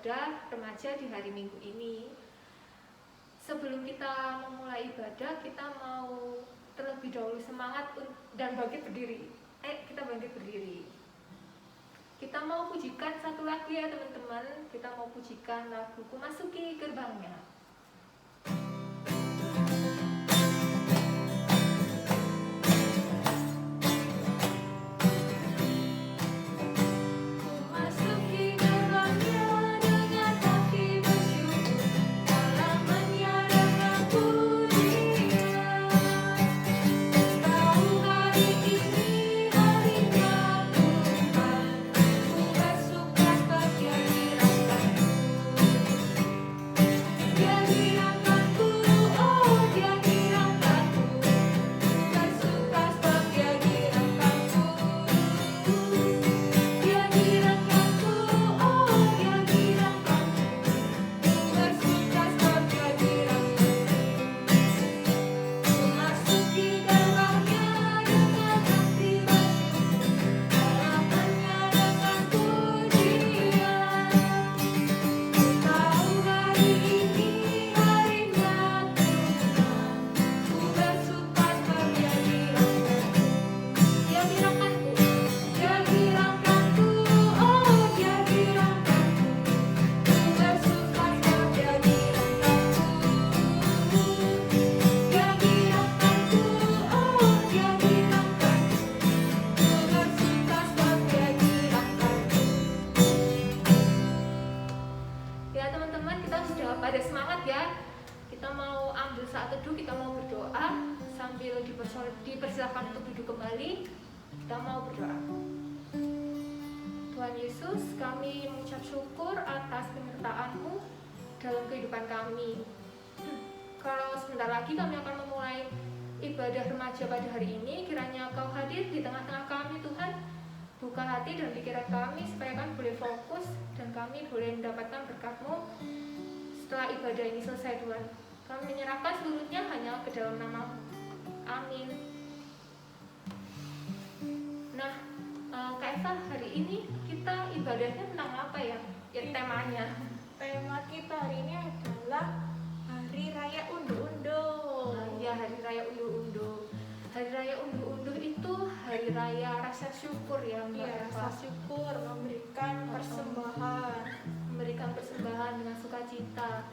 ibadah remaja di hari Minggu ini. Sebelum kita memulai ibadah, kita mau terlebih dahulu semangat dan bangkit berdiri. Kita bangkit berdiri. Kita mau pujikan satu lagu ya teman-teman. Kita mau pujikan lagu Ku Masuki Gerbangnya. Dipersilakan untuk duduk kembali. Kita mau berdoa. Tuhan Yesus, kami mengucap syukur atas penyertaan-Mu dalam kehidupan kami. Kalau sebentar lagi kami akan memulai ibadah remaja pada hari ini, kiranya Kau hadir di tengah-tengah kami Tuhan. Buka hati dan pikiran kami supaya kami boleh fokus dan kami boleh mendapatkan berkat-Mu setelah ibadah ini selesai Tuhan. Kami menyerahkan seluruhnya hanya ke dalam nama-Mu. Amin. Nah, Kak Eva, hari ini kita ibadahnya tentang apa ya? Temanya. Tema kita hari ini adalah Hari Raya Unduh-Unduh. Ya, Hari Raya Unduh-Unduh. Hari Raya Unduh-Unduh itu hari raya rasa syukur ya, Mbak Eva. Rasa syukur, memberikan persembahan dengan sukacita.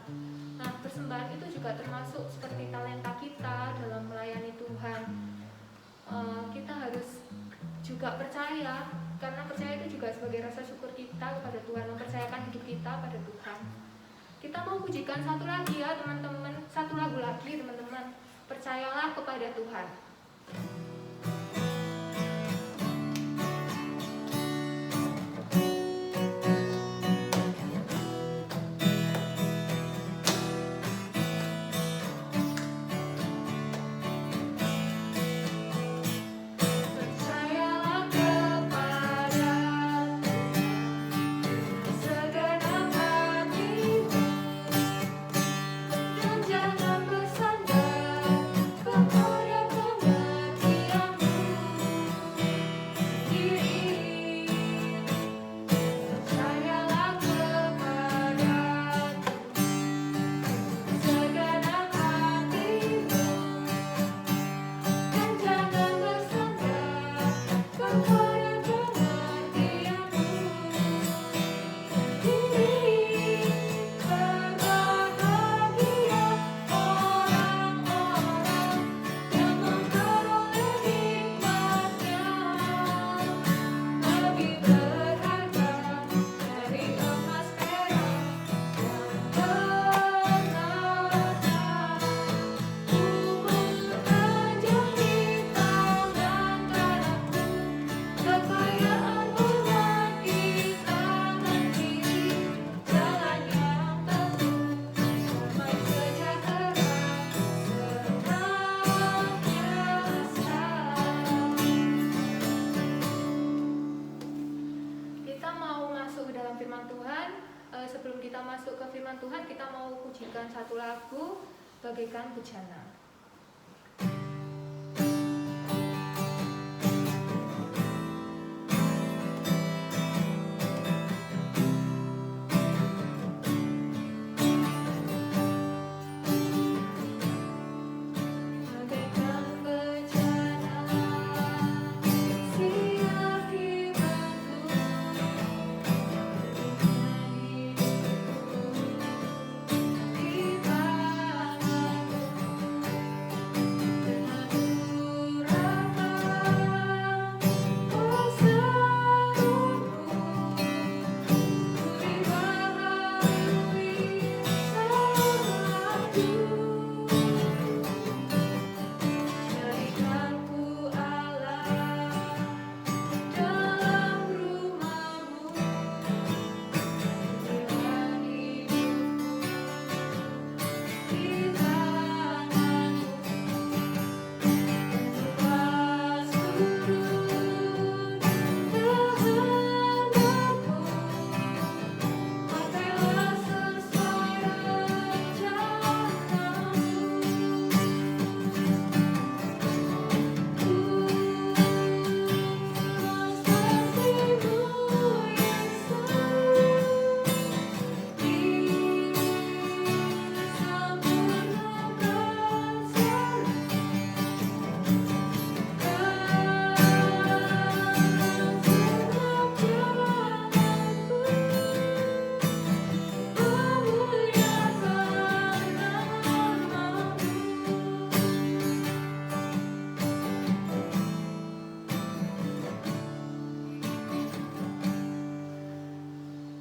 Nah, persembahan itu juga termasuk seperti talenta kita dalam melayani Tuhan. Kita harus juga percaya, karena percaya itu juga sebagai rasa syukur kita kepada Tuhan, mempercayakan hidup kita pada Tuhan. Kita mau pujikan satu lagi ya teman-teman, satu lagu lagi teman-teman. Percayalah kepada Tuhan. Sebelum kita masuk ke firman Tuhan, kita mau pujikan satu lagu bagaikan bejana.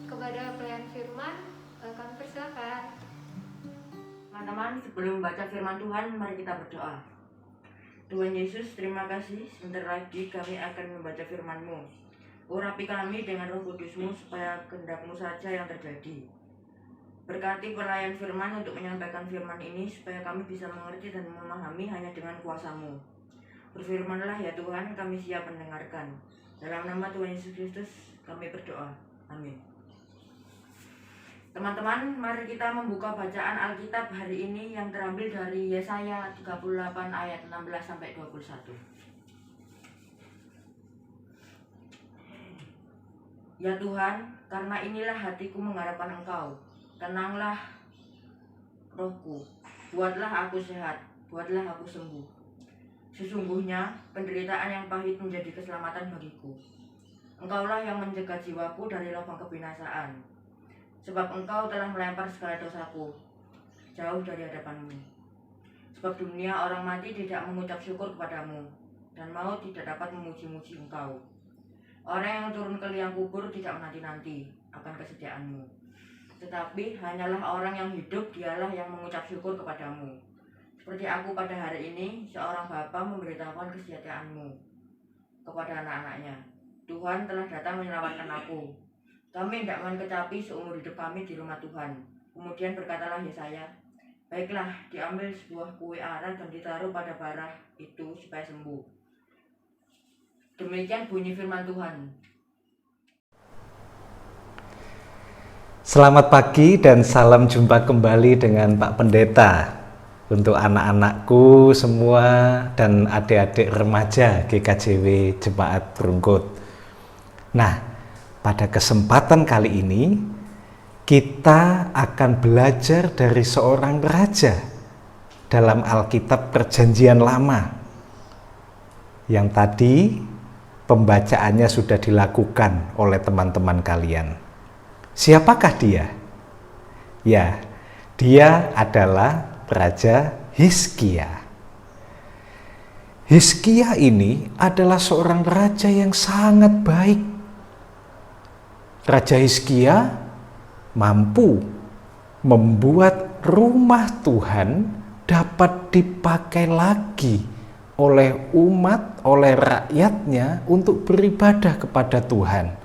Kepada pelayan firman, kami persilakan. Teman-teman, sebelum membaca firman Tuhan, mari kita berdoa. Tuhan Yesus, terima kasih. Sebentar lagi kami akan membaca firman-Mu. Urapi kami dengan Roh Kudus-Mu supaya kehendak-Mu saja yang terjadi. Berkati pelayan firman untuk menyampaikan firman ini supaya kami bisa mengerti dan memahami hanya dengan kuasa-Mu. Berfirmanlah ya Tuhan, kami siap mendengarkan. Dalam nama Tuhan Yesus Kristus kami berdoa. Amin. Teman-teman, mari kita membuka bacaan Alkitab hari ini yang terambil dari Yesaya 38 ayat 16-21. Ya Tuhan, karena inilah hatiku mengharapkan Engkau. Tenanglah rohku, buatlah aku sehat, buatlah aku sembuh. Sesungguhnya penderitaan yang pahit menjadi keselamatan bagiku. Engkaulah yang mencegah jiwaku dari lubang kebinasaan. Sebab Engkau telah melempar segala dosaku jauh dari hadapan-Mu. Sebab dunia orang mati tidak mengucap syukur kepadamu, dan maut tidak dapat memuji-muji Engkau. Orang yang turun ke liang kubur tidak menanti-nanti akan kesetiaan-Mu. Tetapi hanyalah orang yang hidup, dialah yang mengucap syukur kepadamu. Seperti aku pada hari ini, seorang bapa memberitahukan kesetiaan-Mu kepada anak-anaknya. Tuhan telah datang menyelamatkan aku. Kami tidak akan kecapi seumur hidup kami di rumah Tuhan. Kemudian berkatalah Yesaya, baiklah, diambil sebuah kue arang dan ditaruh pada bara itu supaya sembuh. Demikian bunyi firman Tuhan. Selamat pagi dan salam jumpa kembali dengan Pak Pendeta. Untuk anak-anakku semua dan adik-adik remaja GKJW Jemaat Brungkut. Nah, pada kesempatan kali ini kita akan belajar dari seorang raja dalam Alkitab Perjanjian Lama yang tadi pembacaannya sudah dilakukan oleh teman-teman kalian. Siapakah dia? Ya, dia adalah Raja Hizkia. Hizkia ini adalah seorang raja yang sangat baik. Raja Hizkia mampu membuat rumah Tuhan dapat dipakai lagi oleh umat, oleh rakyatnya untuk beribadah kepada Tuhan.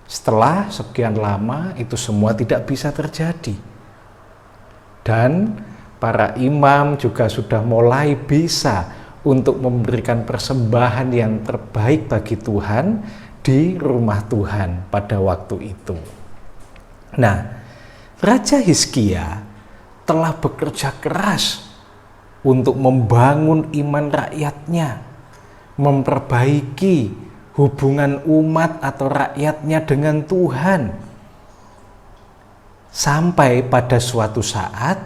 Setelah sekian lama itu semua tidak bisa terjadi. Dan para imam juga sudah mulai bisa untuk memberikan persembahan yang terbaik bagi Tuhan di rumah Tuhan pada waktu itu. Nah, Raja Hizkia telah bekerja keras untuk membangun iman rakyatnya, memperbaiki hubungan umat atau rakyatnya dengan Tuhan. Sampai pada suatu saat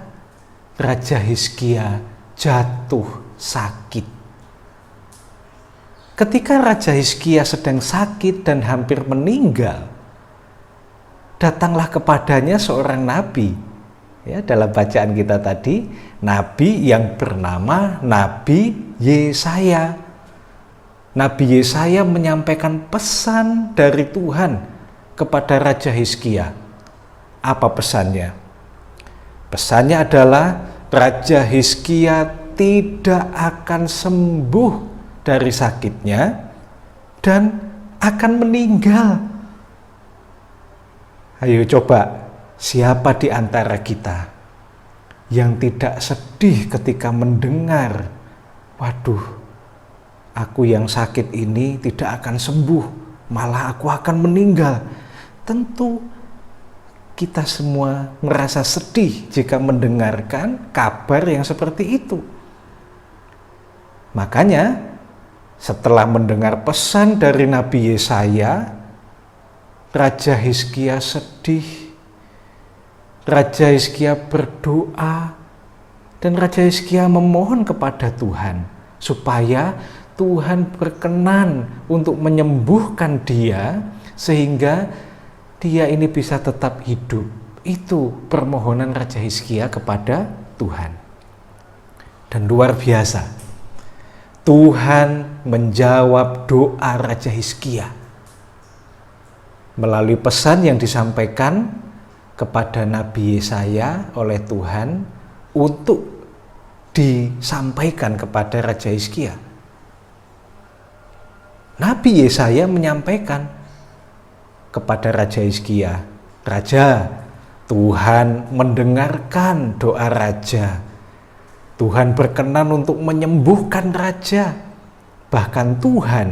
Raja Hizkia jatuh sakit. Ketika Raja Hizkia sedang sakit dan hampir meninggal, datanglah kepadanya seorang nabi. Ya, dalam bacaan kita tadi, nabi yang bernama Nabi Yesaya. Nabi Yesaya menyampaikan pesan dari Tuhan kepada Raja Hizkia. Apa pesannya? Pesannya adalah Raja Hizkia tidak akan sembuh dari sakitnya dan akan meninggal. Ayo coba, siapa di antara kita yang tidak sedih ketika mendengar, waduh, aku yang sakit ini tidak akan sembuh, malah aku akan meninggal. Tentu kita semua merasa sedih jika mendengarkan kabar yang seperti itu. Makanya setelah mendengar pesan dari Nabi Yesaya, Raja Hizkia sedih. Raja Hizkia berdoa dan Raja Hizkia memohon kepada Tuhan supaya Tuhan berkenan untuk menyembuhkan dia sehingga dia ini bisa tetap hidup. Itu permohonan Raja Hizkia kepada Tuhan. Dan luar biasa, Tuhan menjawab doa Raja Hizkia melalui pesan yang disampaikan kepada Nabi Yesaya oleh Tuhan untuk disampaikan kepada Raja Hizkia. Nabi Yesaya menyampaikan kepada Raja Hizkia, "Raja, Tuhan mendengarkan doa Raja. Tuhan berkenan untuk menyembuhkan Raja. Bahkan Tuhan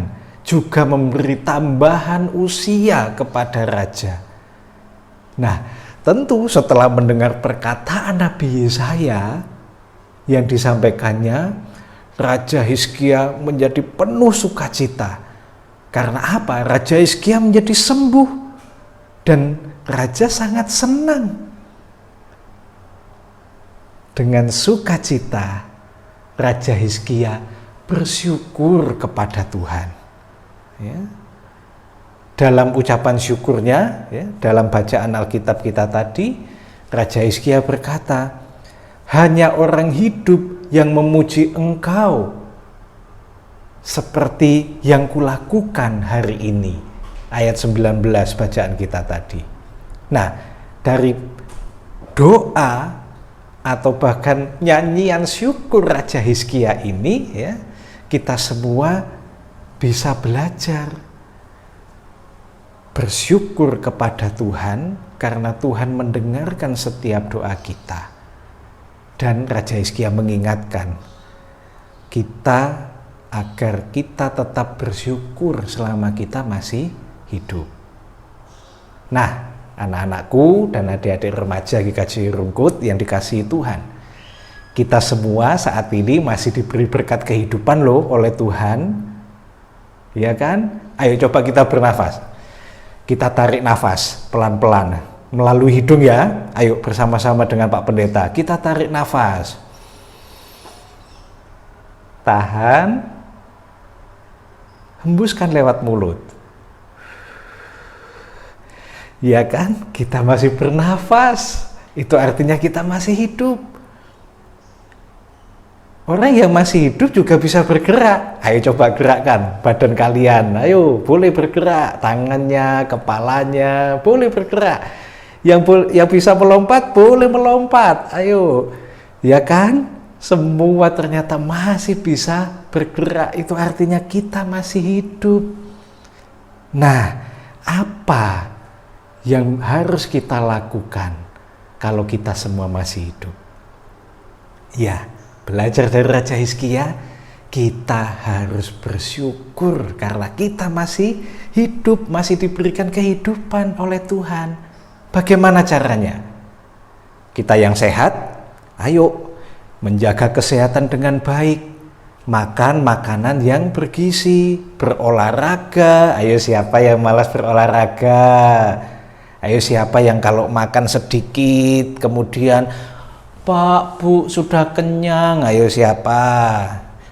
juga memberi tambahan usia kepada Raja." Nah, tentu setelah mendengar perkataan Nabi Yesaya yang disampaikannya, Raja Hizkia menjadi penuh sukacita. Karena apa? Raja Hizkia menjadi sembuh dan Raja sangat senang. Dengan sukacita, Raja Hizkia bersyukur kepada Tuhan. Ya. Dalam ucapan syukurnya, ya, dalam bacaan Alkitab kita tadi, Raja Hizkia berkata, "Hanya orang hidup yang memuji Engkau seperti yang kulakukan hari ini." Ayat 19 bacaan kita tadi. Nah, dari doa atau bahkan nyanyian syukur Raja Hizkia ini, ya, kita semua bisa belajar bersyukur kepada Tuhan karena Tuhan mendengarkan setiap doa kita. Dan Raja Hizkia mengingatkan kita agar kita tetap bersyukur selama kita masih hidup. Nah, anak-anakku dan adik-adik remaja GKJ Rungkut yang dikasihi Tuhan, kita semua saat ini masih diberi berkat kehidupan loh oleh Tuhan. Ya kan? Ayo coba kita bernafas. Kita tarik nafas pelan-pelan melalui hidung ya. Ayo bersama-sama dengan Pak Pendeta. Kita tarik nafas. Tahan. Hembuskan lewat mulut. Ya kan? Kita masih bernafas. Itu artinya kita masih hidup. Orang yang masih hidup juga bisa bergerak. Ayo coba gerakkan badan kalian. Ayo, boleh bergerak. Tangannya, kepalanya, boleh bergerak. Yang bisa melompat, boleh melompat. Ayo, ya kan? Semua ternyata masih bisa bergerak. Itu artinya kita masih hidup. Nah, apa yang harus kita lakukan kalau kita semua masih hidup? Ya, belajar dari Raja Hizkia, kita harus bersyukur karena kita masih hidup, masih diberikan kehidupan oleh Tuhan. Bagaimana caranya? Kita yang sehat, ayo menjaga kesehatan dengan baik, makan makanan yang bergizi, berolahraga. Ayo siapa yang malas berolahraga? Ayo siapa yang kalau makan sedikit kemudian, "Pak, Bu, sudah kenyang." Ayo siapa?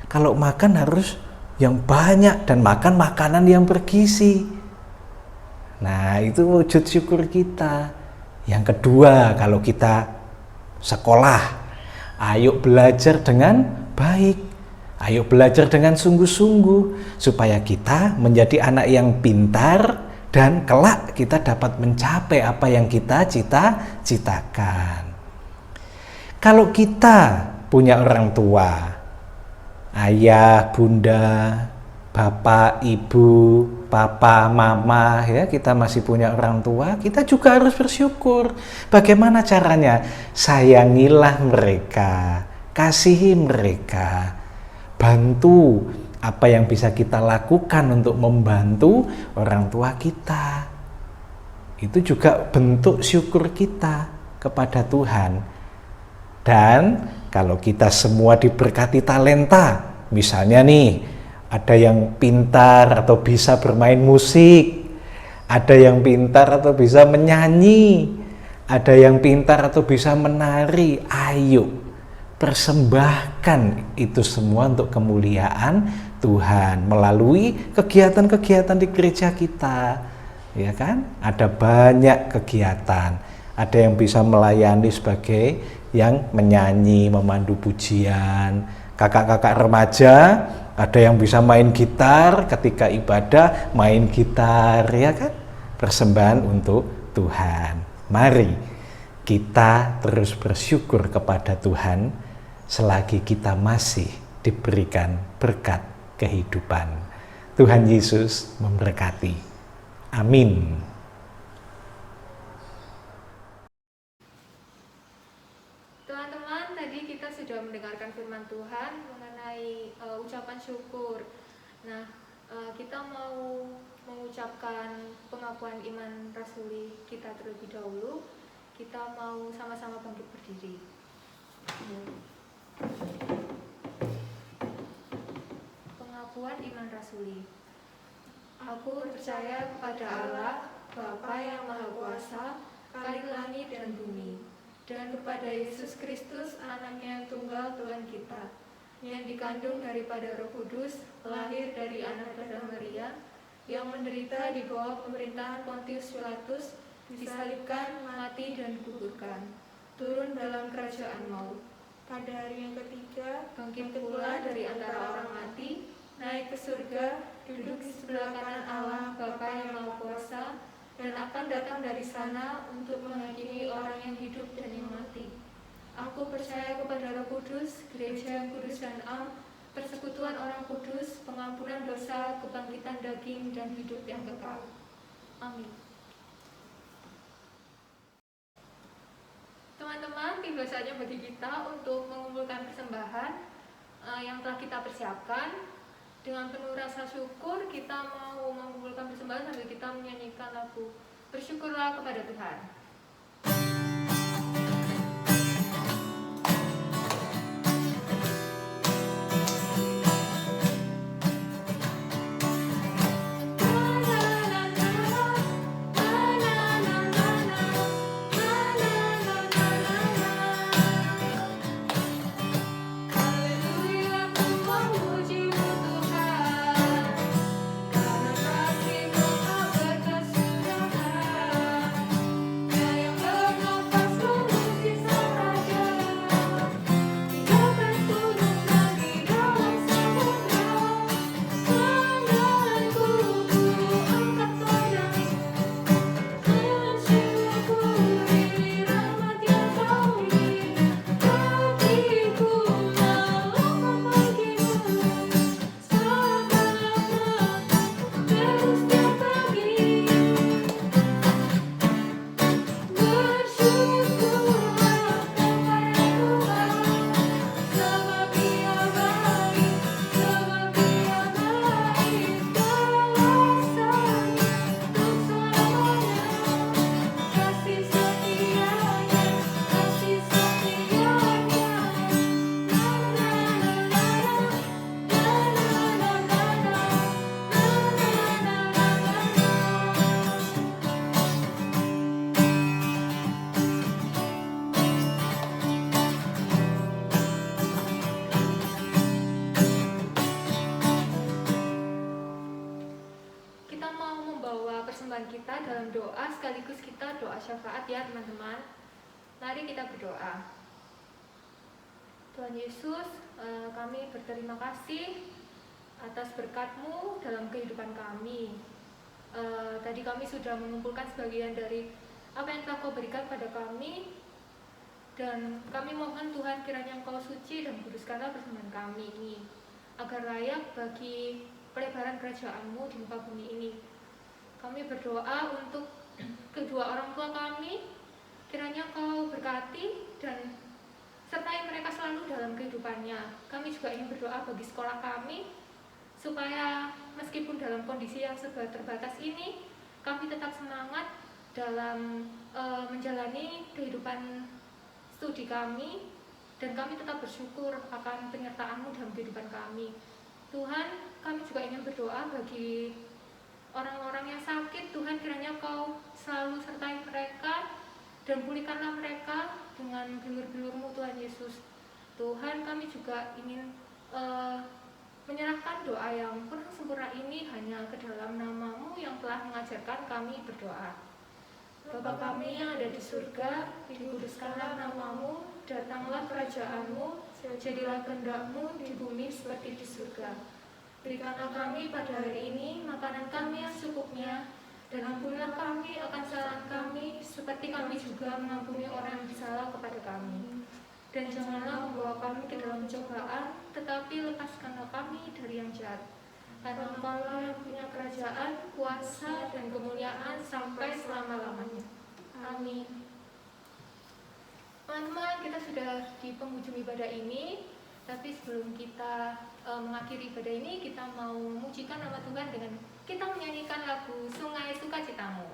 Kalau makan harus yang banyak dan makan makanan yang bergizi. Nah, itu wujud syukur kita. Yang kedua, kalau kita sekolah, ayo belajar dengan baik. Ayo belajar dengan sungguh-sungguh supaya kita menjadi anak yang pintar dan kelak kita dapat mencapai apa yang kita cita-citakan. Kalau kita punya orang tua, ayah, bunda, bapak, ibu, papa, mama, ya, kita masih punya orang tua, kita juga harus bersyukur. Bagaimana caranya? Sayangilah mereka, kasihi mereka, bantu apa yang bisa kita lakukan untuk membantu orang tua kita. Itu juga bentuk syukur kita kepada Tuhan. Dan kalau kita semua diberkati talenta, misalnya nih, ada yang pintar atau bisa bermain musik, ada yang pintar atau bisa menyanyi, ada yang pintar atau bisa menari. Ayo, persembahkan itu semua untuk kemuliaan Tuhan melalui kegiatan-kegiatan di gereja kita. Ya kan? Ada banyak kegiatan. Ada yang bisa melayani sebagai yang menyanyi, memandu pujian. Kakak-kakak remaja, ada yang bisa main gitar ketika ibadah, main gitar, ya kan? Persembahan untuk Tuhan. Mari kita terus bersyukur kepada Tuhan selagi kita masih diberikan berkat kehidupan. Tuhan Yesus memberkati. Amin. Teman-teman, tadi kita sudah mendengarkan firman Tuhan mengenai ucapan syukur. Nah, kita mau mengucapkan pengakuan iman rasuli kita terlebih dahulu. Kita mau sama-sama bangkit berdiri. Pengakuan iman rasuli. Aku percaya kepada Allah, Bapa yang Maha Kuasa, Khalik langit dan bumi, dan kepada Yesus Kristus, Anaknya yang tunggal Tuhan kita, yang dikandung daripada Roh Kudus, lahir dari anak darah Maria, yang menderita di bawah pemerintahan Pontius Pilatus, disalibkan, mati dan dikuburkan, turun dalam kerajaan maut. Pada hari yang ketiga, Bangkit pula dari antara orang mati, naik ke surga, duduk di sebelah kanan Allah Bapa yang Maha Kuasa, dan akan datang dari sana untuk menghakimi orang yang hidup dan yang mati. Aku percaya kepada Roh Kudus, gereja yang kudus dan am, persekutuan orang kudus, pengampunan dosa, kebangkitan daging, dan hidup yang kekal. Amin. Teman-teman, tiba saatnya bagi kita untuk mengumpulkan persembahan yang telah kita persiapkan. Dengan penuh rasa syukur kita mau mengumpulkan persembahan sambil kita menyanyikan lagu Bersyukurlah kepada Tuhan. Kita dalam doa sekaligus kita doa syafaat ya teman-teman. Mari kita berdoa. Tuhan Yesus, kami berterima kasih atas berkat-Mu dalam kehidupan kami. Tadi kami sudah mengumpulkan sebagian dari apa yang telah Kau berikan pada kami, dan kami mohon Tuhan kiranya Engkau suci dan kuduskanlah persembahan kami ini, agar layak bagi pelebaran kerajaan-Mu di muka bumi ini. Kami berdoa untuk kedua orang tua kami, kiranya Kau berkati dan sertai mereka selalu dalam kehidupannya. Kami juga ingin berdoa bagi sekolah kami, supaya meskipun dalam kondisi yang serba terbatas ini, kami tetap semangat dalam menjalani kehidupan studi kami, dan kami tetap bersyukur akan penyertaan-Mu dalam kehidupan kami. Tuhan, kami juga ingin berdoa bagi orang-orang yang sakit. Tuhan, kiranya Kau selalu sertai mereka dan pulihkanlah mereka dengan bilur-bilur-Mu, Tuhan Yesus. Tuhan, kami juga ingin menyerahkan doa yang kurang sempurna ini hanya ke dalam nama-Mu yang telah mengajarkan kami berdoa. Bapa kami yang ada di surga, dikuduskanlah nama-Mu, datanglah kerajaan-Mu, jadilah kehendak-Mu di bumi seperti di surga. Berikanlah kami pada hari ini makanan kami yang secukupnya, dan ampunilah kami akan kesalahan kami, seperti kami juga mengampuni orang yang bersalah kepada kami. Dan janganlah membawa kami ke dalam pencobaan, tetapi lepaskanlah kami dari yang jahat. Karena Engkau-lah yang punya kerajaan, kuasa, dan kemuliaan sampai selama-lamanya. Amin. Teman-teman, kita sudah di penghujung ibadah ini, tapi sebelum kita mengakhiri ibadah ini, kita mau memujikan nama Tuhan dengan kita menyanyikan lagu Sungai Sukacitamu.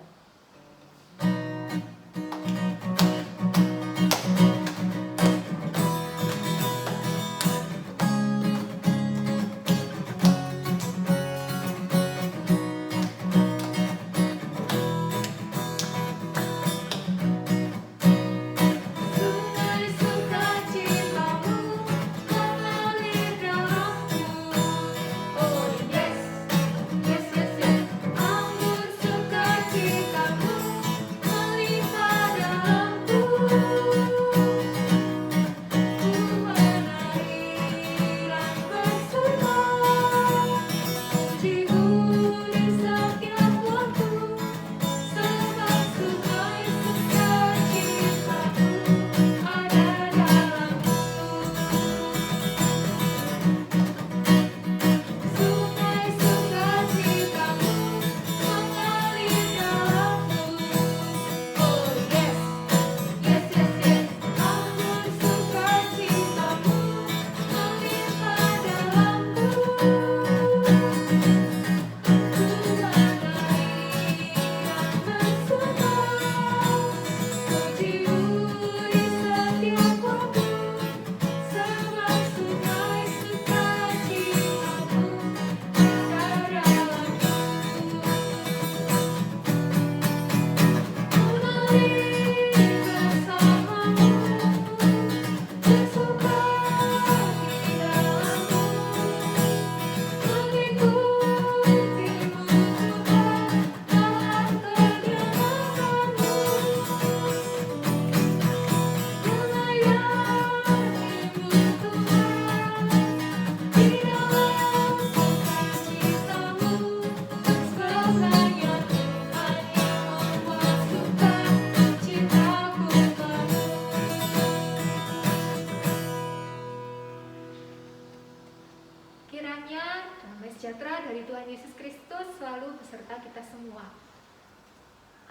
Kiranya damai sejahtera dari Tuhan Yesus Kristus selalu beserta kita semua.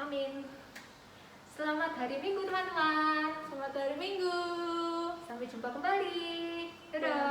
Amin. Selamat hari Minggu teman-teman. Selamat hari Minggu. Sampai jumpa kembali. Dadah.